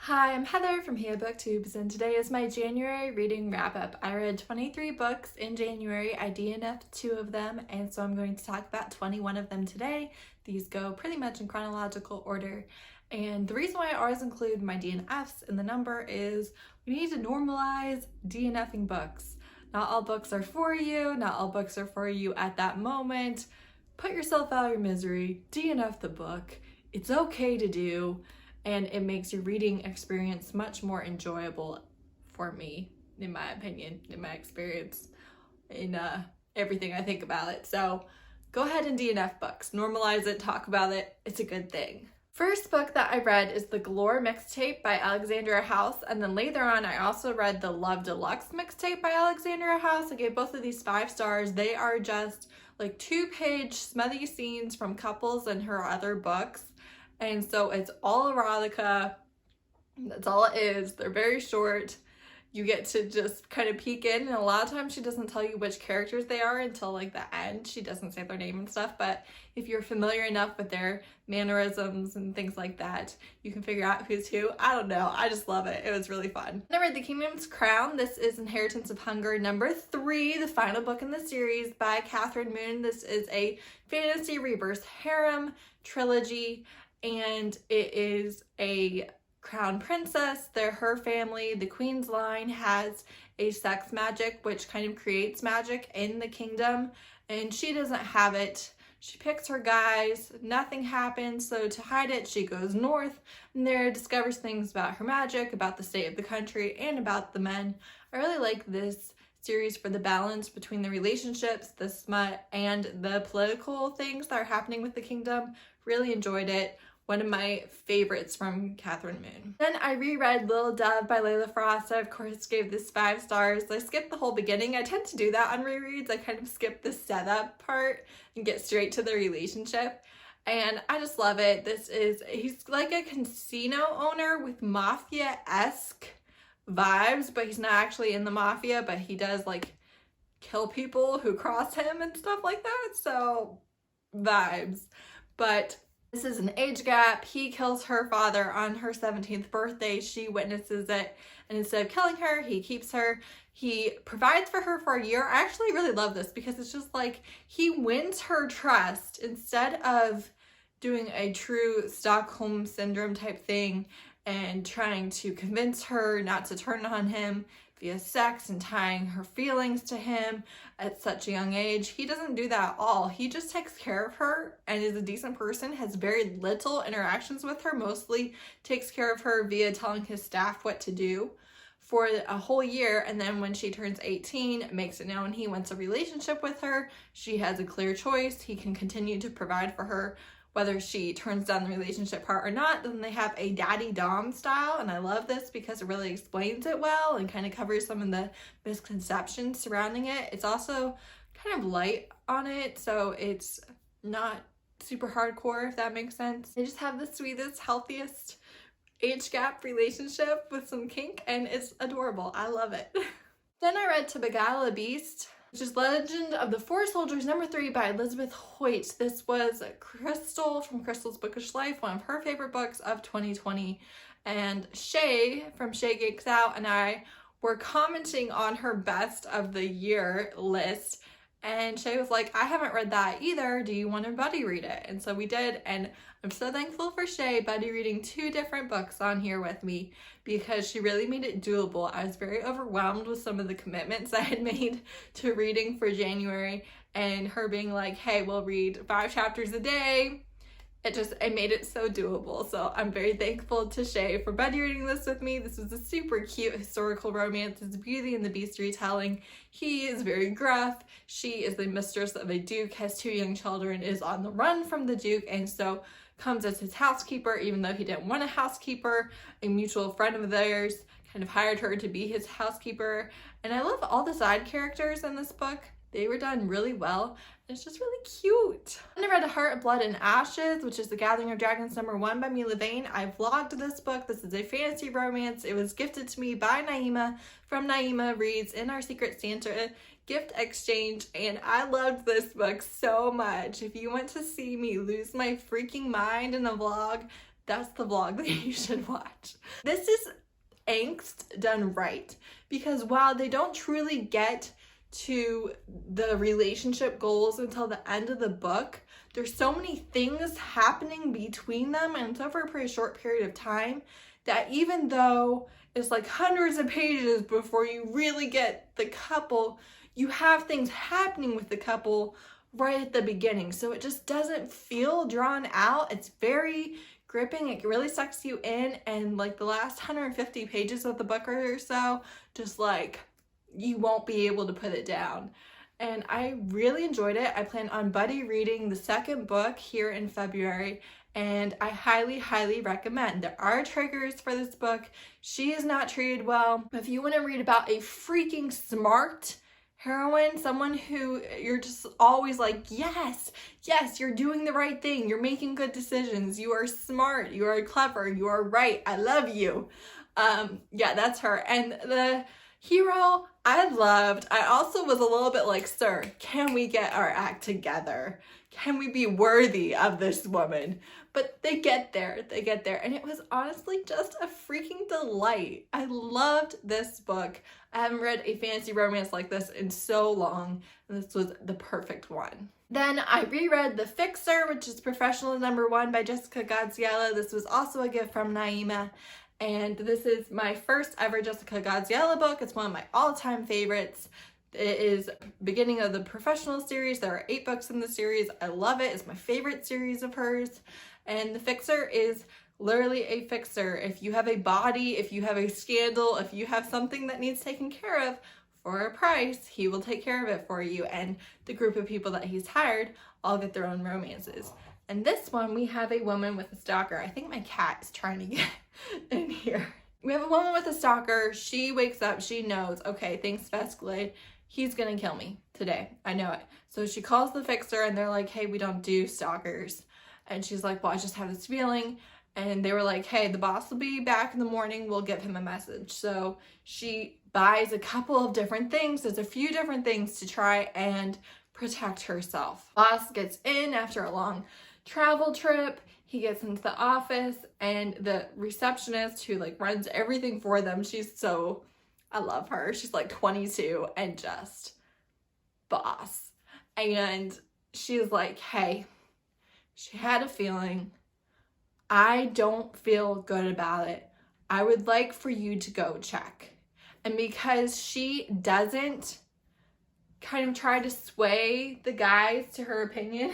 Hi, I'm Heather from Here Booktubes, and today is my January reading wrap-up. I read 23 books in January. I DNF'd 2 of them, and so I'm going to talk about 21 of them today. These go pretty much in chronological order, and the reason why I always include my DNFs in the number is we need to normalize DNFing books. Not all books are for you, not all books are for you at that moment. Put yourself out of your misery, DNF the book. It's okay to do. And it makes your reading experience much more enjoyable for me, in my opinion, in my experience, in everything I think about it. So go ahead and DNF books, normalize it, talk about it, it's a good thing. First book that I read is the Galore Mix Tape by Alexandria House, and then later on I also read the Deluxe Mixtape by Alexandria House. I gave both of these 5 stars. They are just like 2-page smutty scenes from couples in her other books. And so it's all erotica. That's all it is. They're very short. You get to just kind of peek in, and a lot of times she doesn't tell you which characters they are until like the end. She doesn't say their name and stuff, but if you're familiar enough with their mannerisms and things like that, you can figure out who's who. I don't know. I just love it. It was really fun. I read The Kingdom's Crown. This is Inheritance of Hunger number 3, the final book in the series by Kathryn Moon. This is a fantasy rebirth harem trilogy, and it is a crown princess. Her family, the queen's line, has a sex magic which kind of creates magic in the kingdom, and she doesn't have it. She picks her guys, nothing happens, so to hide it she goes north and there discovers things about her magic, about the state of the country, and about the men. I really like this series for the balance between the relationships, the smut, and the political things that are happening with the kingdom. Really enjoyed it. One of my favorites from Kathryn Moon. Then I reread Lil Dub by Layla. I of course gave this 5 stars. I skipped the whole beginning. I tend to do that on rereads. I kind of skip the setup part and get straight to the relationship. And I just love it. He's like a casino owner with mafia-esque vibes, but he's not actually in the mafia, but he does like kill people who cross him and stuff like that. So vibes. But this is an age gap. He kills her father on her 17th birthday. She witnesses it, and instead of killing her, he keeps her. He provides for her for a year. I actually really love this because it's just like he wins her trust instead of doing a true Stockholm syndrome type thing and trying to convince her not to turn on him via sex and tying her feelings to him at such a young age. He doesn't do that at all. He just takes care of her and is a decent person, has very little interactions with her, mostly takes care of her via telling his staff what to do for a whole year, and then when she turns 18, makes it known he wants a relationship with her. She has a clear choice. He can continue to provide for her whether she turns down the relationship part or not. Then they have a daddy dom style, and I love this because it really explains it well and kind of covers some of the misconceptions surrounding it. It's also kind of light on it, so it's not super hardcore, if that makes sense. They just have the sweetest, healthiest age gap relationship with some kink, and it's adorable. I love it. Then I read To Beguile a Beast, which is Legend of the Four Soldiers number 3 by Elizabeth Hoyt. This was Crystal from Crystal's Bookish Life, one of her favorite books of 2020. And Shay from Shay Geeks Out and I were commenting on her best of the year list. And Shay was like, I haven't read that either. Do you want to buddy read it? And so we did. And I'm so thankful for Shay buddy reading 2 different books on here with me because she really made it doable. I was very overwhelmed with some of the commitments I had made to reading for January, and her being like, hey, we'll read 5 chapters a day. It made it so doable. So I'm very thankful to Shay for buddy reading this with me. This was a super cute historical romance. It's Beauty and the Beast retelling. He is very gruff. She is the mistress of a duke, has 2 young children, is on the run from the duke, and so comes as his housekeeper even though he didn't want a housekeeper. A mutual friend of theirs kind of hired her to be his housekeeper. And I love all the side characters in this book. They were done really well. It's just really cute. Then I read A Heart of Blood and Ashes, which is The Gathering of Dragons number 1 by Mila Vane. I vlogged this book. This is a fantasy romance. It was gifted to me by Naima from Naima Reads in our Secret Santa gift exchange, and I loved this book so much. If you want to see me lose my freaking mind in a vlog, that's the vlog that you should watch. This is angst done right, because while they don't truly get to the relationship goals until the end of the book, there's so many things happening between them, and it's over a pretty short period of time, that even though it's like hundreds of pages before you really get the couple, you have things happening with the couple right at the beginning. So it just doesn't feel drawn out. It's very gripping. It really sucks you in, and like the last 150 pages of the book or so, just like you won't be able to put it down. And I really enjoyed it. I plan on buddy reading the second book here in February, and I highly, highly recommend. There are triggers for this book. She is not treated well. If you want to read about a freaking smart heroine, someone who you're just always like, yes, yes, you're doing the right thing, you're making good decisions, you are smart, you are clever, you are right, I love you. Yeah, that's her. And the hero I loved. I also was a little bit like, sir, can we get our act together? Can we be worthy of this woman? But they get there, and it was honestly just a freaking delight. I loved this book. I haven't read a fantasy romance like this in so long, and this was the perfect one. Then I reread The Fixer, which is Professional #1 by Jessica Gadziella. This was also a gift from Naima, and this is my first ever Jessica Gadziella book. It's one of my all-time favorites. It is beginning of the Professional series. There are 8 books in the series. I love it. It's my favorite series of hers. And The Fixer is literally a fixer. If you have a body, if you have a scandal, if you have something that needs taken care of for a price, he will take care of it for you. And the group of people that he's hired all get their own romances. And this one, we have a woman with a stalker. I think my cat is trying to get in here. We have a woman with a stalker. She wakes up, she knows, okay, things have escalated. He's gonna kill me today. I know it. So she calls the fixer, and they're like, hey, we don't do stalkers. And she's like, well, I just have this feeling. And they were like, hey, the boss will be back in the morning. We'll give him a message. So she buys a couple of different things. There's a few different things to try and protect herself. Boss gets in after a long travel trip. He gets into the office, and the receptionist who like runs everything for them, I love her. She's like 22 and just boss. And she's like, hey, she had a feeling. I don't feel good about it. I would like for you to go check. And because she doesn't kind of try to sway the guys to her opinion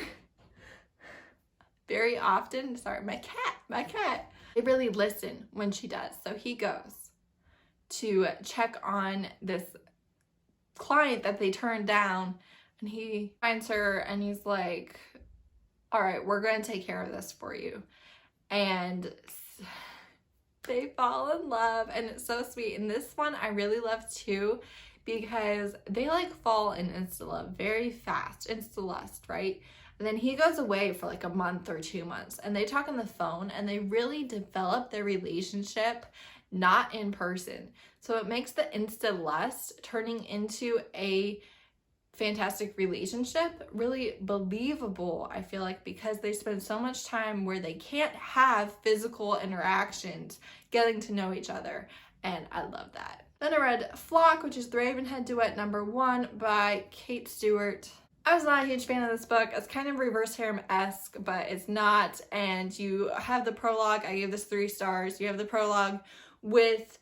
very often, sorry, my cat, they really listen when she does. So he goes to check on this client that they turned down, and he finds her, and he's like, all right, we're going to take care of this for you. And they fall in love, and it's so sweet. And this one I really love too, because they like fall in insta love very fast, insta lust, right? And then he goes away for like a month or 2 months, and they talk on the phone, and they really develop their relationship not in person. So it makes the insta lust turning into a fantastic relationship really believable, I feel like, because they spend so much time where they can't have physical interactions getting to know each other, and I love that. Then I read Flock, which is the Ravenhead Duet #1 by Kate Stewart. I was not a huge fan of this book. It's kind of reverse harem-esque, but it's not. And you have the prologue. I gave this 3 stars. You have the prologue with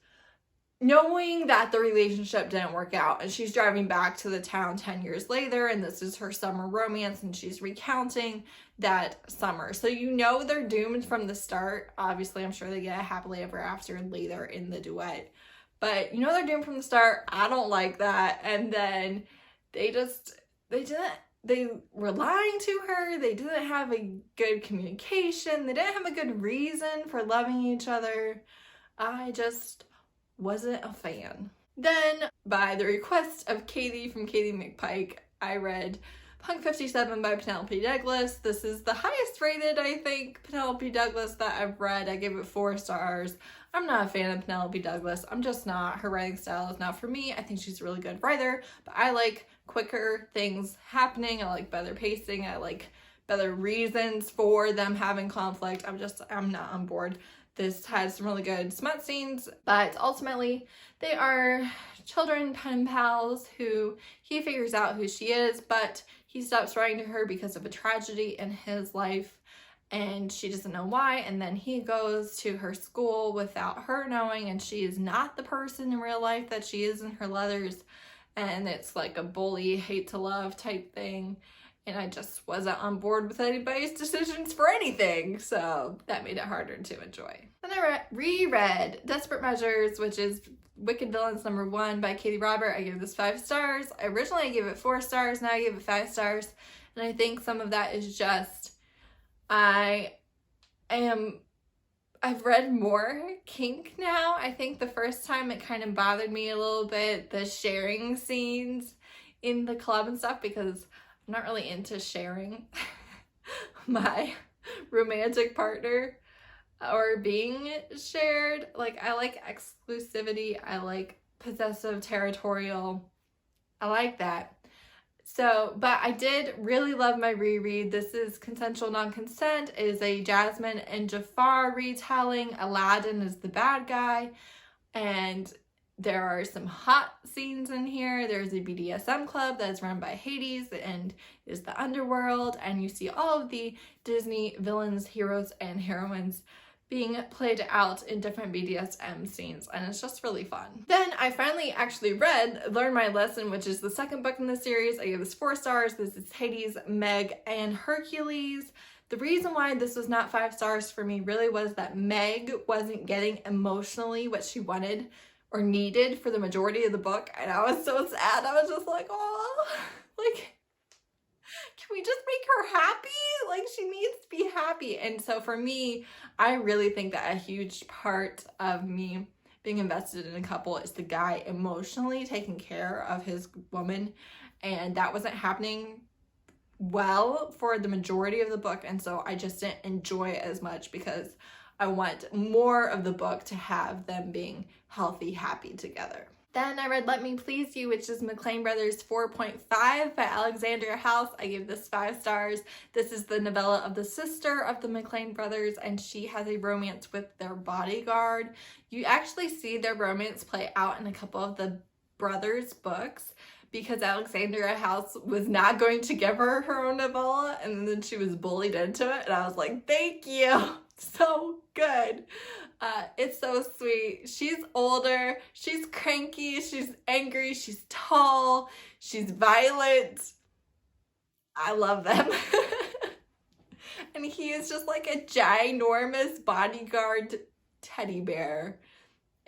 knowing that the relationship didn't work out, and she's driving back to the town 10 years later, and this is her summer romance, and she's recounting that summer. So you know they're doomed from the start. Obviously, I'm sure they get a happily ever after later in the duet, but you know they're doomed from the start. I don't like that. And then they were lying to her. They didn't have a good communication. They didn't have a good reason for loving each other. I just wasn't a fan. Then, by the request of Katie from Katie McPike, I read Punk 57 by Penelope Douglas. This is the highest rated, I think, Penelope Douglas that I've read. I gave it 4 stars. I'm not a fan of Penelope Douglas. I'm just not. Her writing style is not for me. I think she's a really good writer, but I like quicker things happening. I like better pacing. I like better reasons for them having conflict. I'm not on board. This has some really good smut scenes, but ultimately they are children pen pals who he figures out who she is, but he stops writing to her because of a tragedy in his life and she doesn't know why. And then he goes to her school without her knowing, and she is not the person in real life that she is in her letters. And it's like a bully, hate to love type thing. And I just wasn't on board with anybody's decisions for anything. So that made it harder to enjoy. Then I reread Desperate Measures, which is Wicked Villains #1 by Katie Robert. I gave this 5 stars. Originally I gave it 4 stars. Now I gave it 5 stars. And I think some of that is just, I've read more kink now. I think the first time it kind of bothered me a little bit, the sharing scenes in the club and stuff, because I'm not really into sharing my romantic partner or being shared. Like, I like exclusivity. I like possessive, territorial. I like that. So, but I did really love my reread. This is Consensual Non-Consent. It is a Jasmine and Jafar retelling. Aladdin is the bad guy, and there are some hot scenes in here. There's a BDSM club that's run by Hades and is the underworld, and you see all of the Disney villains, heroes, and heroines being played out in different BDSM scenes, and it's just really fun. Then I finally actually read Learn My Lesson, which is the second book in the series. I gave this 4 stars. This is Hades, Meg, and Hercules. The reason why this was not 5 stars for me really was that Meg wasn't getting emotionally what she wanted or needed for the majority of the book, and I was so sad. I was just like, oh, like, can we just make her happy? Like, she needs to be happy. And so for me, I really think that a huge part of me being invested in a couple is the guy emotionally taking care of his woman, and that wasn't happening well for the majority of the book, and so I just didn't enjoy it as much because I want more of the book to have them being healthy, happy together. Then I read Let Me Please You, which is McLean Brothers 4.5 by Alexandria House. I gave this 5 stars. This is the novella of the sister of the McLean brothers, and she has a romance with their bodyguard. You actually see their romance play out in a couple of the brothers' books, because Alexandria House was not going to give her her own novella, and then she was bullied into it, and I was like, thank you, so good. It's so sweet. She's older, she's cranky, she's angry, she's tall, she's violent. I love them. And he is just like a ginormous bodyguard teddy bear.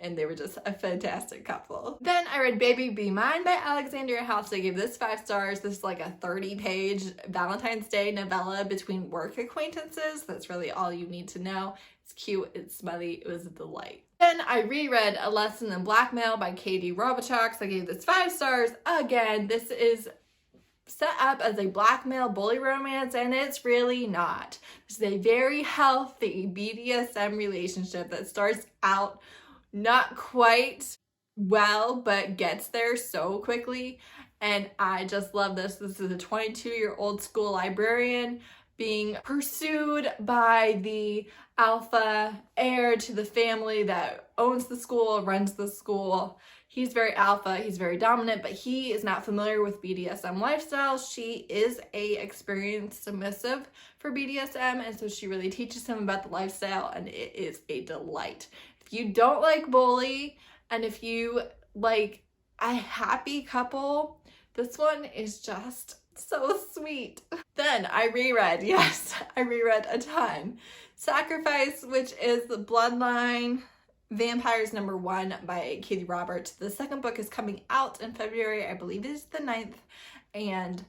And they were just a fantastic couple. Then I read Baby Be Mine by Alexandria House. I gave this 5 stars. This is like a 30-page Valentine's Day novella between work acquaintances. That's really all you need to know. It's cute, it's smutty, it was a delight. Then I reread A Lesson in Blackmail by Katie Robachok. I gave this 5 stars. Again, this is set up as a blackmail bully romance, and it's really not. This is a very healthy BDSM relationship that starts out not quite well, but gets there so quickly, and I just love this. This is a 22-year-old school librarian being pursued by the alpha heir to the family that owns the school, runs the school. He's very alpha, he's very dominant, but he is not familiar with BDSM lifestyle. She is a experienced submissive for BDSM, and so she really teaches him about the lifestyle, and it is a delight. If you don't like bully, and if you like a happy couple, this one is just so sweet. Then I reread, yes, I reread a ton. Sacrifice, which is the Bloodline Vampires #1 by Katie Roberts. The second book is coming out in February, I believe it is the 9th, and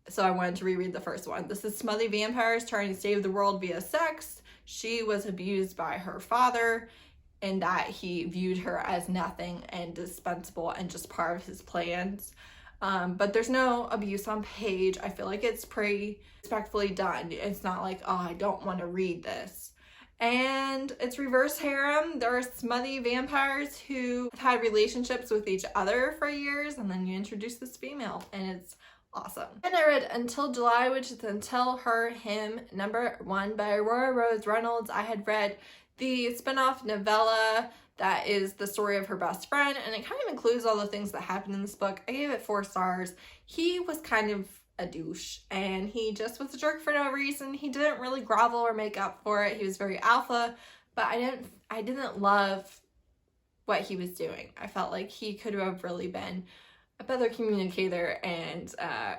so I wanted to reread the first one. This is smutty vampires trying to save the world via sex. She was abused by her father, and that he viewed her as nothing and dispensable and just part of his plans. But there's no abuse on page. I feel like it's pretty respectfully done. It's not like, oh, I don't want to read this. And it's reverse harem. There are smutty vampires who have had relationships with each other for years, and then you introduce this female, and it's Awesome. And I read Until July, which is Until Her, Him, #1 by Aurora Rose Reynolds. I had read the spin-off novella that is the story of her best friend, and it kind of includes all the things that happened in this book. I gave it 4 stars. He was kind of a douche, and he just was a jerk for no reason. He didn't really grovel or make up for it. He was very alpha, but I didn't love what he was doing. I felt like he could have really been a better communicator and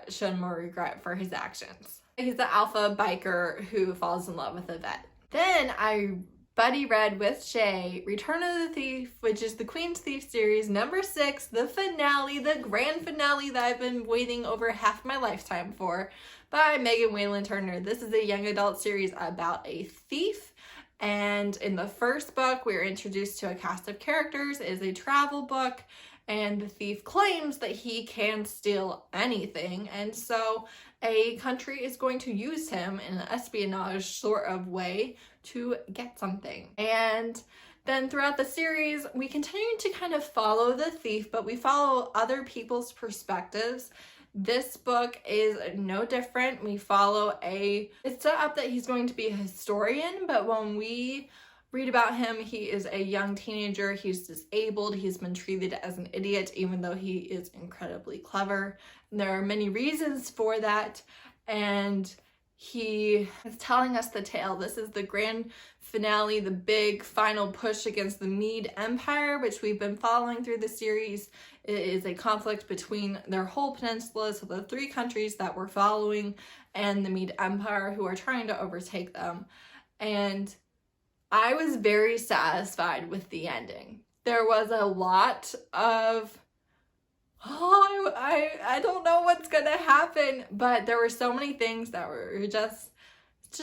shown more regret for his actions. He's the alpha biker who falls in love with a vet. Then I buddy read with Shay Return of the Thief, which is the Queen's Thief series, #6, the finale, the grand finale that I've been waiting over half my lifetime for, by Megan Whalen Turner. This is a young adult series about a thief. And in the first book, we're introduced to a cast of characters. It is a travel book, and the thief claims that he can steal anything, and so a country is going to use him in an espionage sort of way to get something. And then throughout the series, we continue to kind of follow the thief, but we follow other people's perspectives. This book is no different. We follow it's set up that he's going to be a historian, but when we read about him, he is a young teenager, he's disabled, he's been treated as an idiot even though he is incredibly clever. And there are many reasons for that, and he is telling us the tale. This is the grand finale, the big final push against the Mede Empire, which we've been following through the series. It is a conflict between their whole peninsula, so the 3 countries that we're following, and the Mede Empire, who are trying to overtake them. And I was very satisfied with the ending. There was a lot of, I don't know what's gonna happen, but there were so many things that were just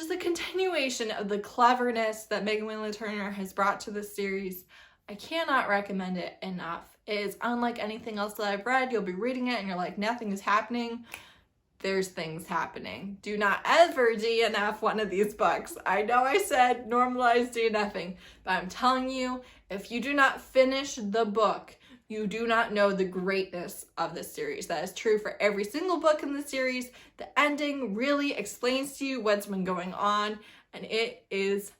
a continuation of the cleverness that Megan Whalen Turner has brought to the series. I cannot recommend it enough. It is unlike anything else that I've read. You'll be reading it and you're like, nothing is happening. There's things happening. Do not ever DNF one of these books. I know I said normalize DNFing, but I'm telling you, if you do not finish the book, you do not know the greatness of this series. That is true for every single book in the series. The ending really explains to you what's been going on, and it is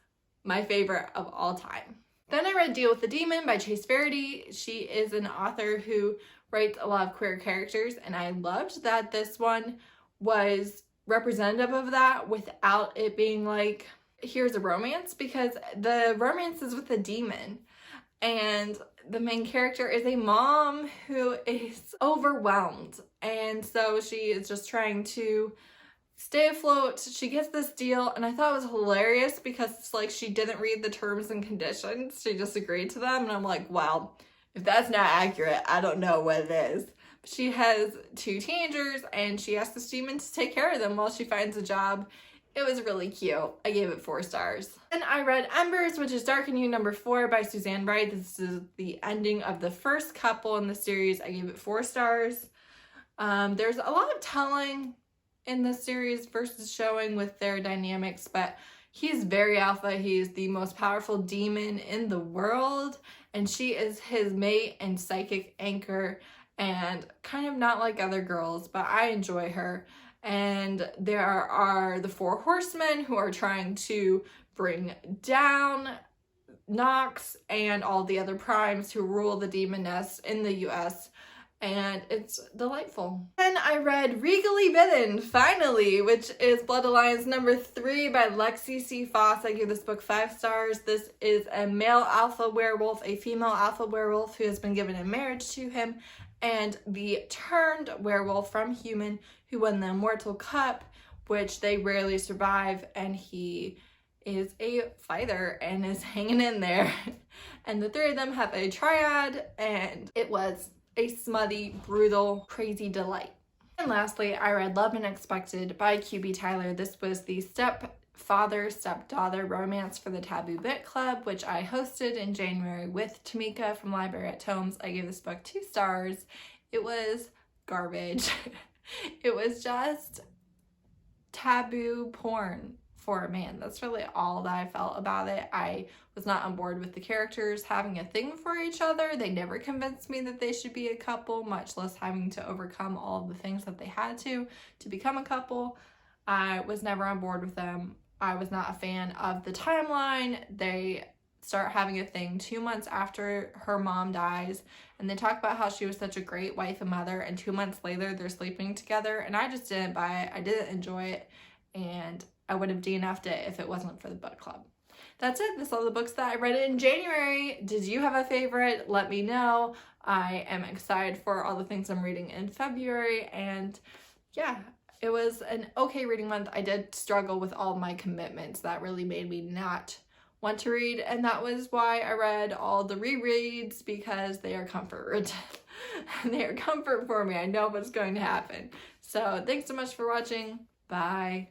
my favorite of all time. Then I read Deal with the Demon by Chase Verity. She is an author who writes a lot of queer characters, and I loved that this one was representative of that without it being like, here's a romance, because the romance is with a demon, and the main character is a mom who is overwhelmed, and so she is just trying to stay afloat. She gets this deal, and I thought it was hilarious because it's like she didn't read the terms and conditions. She just agreed to them, and I'm like, wow, if that's not accurate, I don't know what it is. But she has 2 teenagers, and she asks this demon to take care of them while she finds a job. It was really cute. I gave it 4 stars. Then I read Embers, which is Dark and You #4 by Suzanne Wright. This is the ending of the first couple in the series. I gave it 4 stars. There's a lot of telling in the series versus showing with their dynamics, but he's very alpha. He's the most powerful demon in the world, and she is his mate and psychic anchor, and kind of not like other girls, but I enjoy her. And there are the 4 horsemen who are trying to bring down Nox and all the other primes who rule the demon nest in the US, and it's delightful. Then I read Regally Bidden, finally, which is Blood Alliance #3 by Lexi C. Foss. I give this book 5 stars. This is a male alpha werewolf, a female alpha werewolf who has been given in marriage to him, and the turned werewolf from human who won the Immortal Cup, which they rarely survive, and he is a fighter and is hanging in there. And the 3 of them have a triad, and it was a smutty, brutal, crazy delight. And lastly, I read Love Unexpected by QB Tyler. This was the stepfather, stepdaughter romance for the Taboo Book Club, which I hosted in January with Tamika from Library at Tomes. I gave this book 2 stars. It was garbage. It was just taboo porn for a man. That's really all that I felt about it. I was not on board with the characters having a thing for each other. They never convinced me that they should be a couple, much less having to overcome all of the things that they had to become a couple. I was never on board with them. I was not a fan of the timeline. They start having a thing 2 months after her mom dies, and they talk about how she was such a great wife and mother, and 2 months later they're sleeping together, and I just didn't buy it. I didn't enjoy it, and I would have DNF'd it if it wasn't for the book club. That's it. That's all the books that I read in January. Did you have a favorite? Let me know. I am excited for all the things I'm reading in February, and yeah, it was an okay reading month. I did struggle with all my commitments. That really made me not want to read, and that was why I read all the rereads, because they are comfort. They are comfort for me. I know what's going to happen. So thanks so much for watching. Bye.